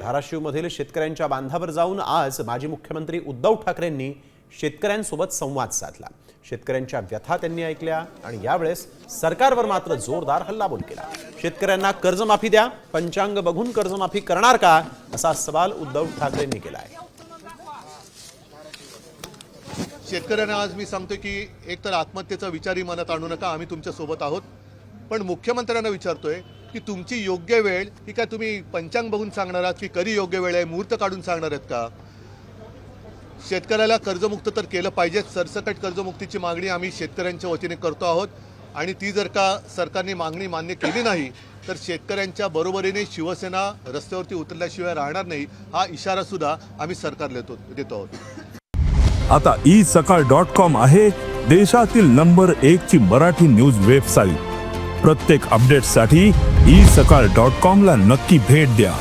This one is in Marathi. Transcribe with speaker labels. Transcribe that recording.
Speaker 1: धाराशिवमधील शेतकऱ्यांच्या बांधावर जाऊन आज माजी मुख्यमंत्री उद्धव ठाकरेंनी शेतकऱ्यांसोबत संवाद साधला। शेतकऱ्यांच्या व्यथा त्यांनी ऐकल्या आणि यावेळेस सरकारवर मात्र जोरदार हल्लाबोल केला। शेतकऱ्यांना कर्जमाफी द्या, पंचांग बघून कर्जमाफी करणार का, असा सवाल उद्धव ठाकरेंनी केलाय।
Speaker 2: शेतकऱ्यांना आज मी सांगतो की एकतर आत्महत्येचा विचारही मनात आणू नका, आम्ही तुमच्या सोबत आहोत। पण मुख्यमंत्र्यांना विचारतोय की तुमची योग्य वेळ ही काय तुम्ही पंचांग बघून सांगणार आहात की कधी योग्य वेळ आहे, मुहूर्त काढून सांगणार आहेत का? शेतकऱ्याला कर्जमुक्त तर केलं पाहिजे। सरसकट कर्जमुक्तीची मागणी आम्ही शेतकऱ्यांच्या वतीने करतो आहोत आणि ती जर का सरकारने मागणी मान्य केली नाही तर शेतकऱ्यांच्या बरोबरीने शिवसेना रस्त्यावरती उतरल्याशिवाय राहणार नाही, हा इशारा सुद्धा आम्ही सरकारला देतो आहोत।
Speaker 3: आता isakal.com आहे देशातील नंबर 1 ची मराठी न्यूज वेबसाईट। प्रत्येक अपडेटसाठी isakal.com ला नक्की भेट द्या।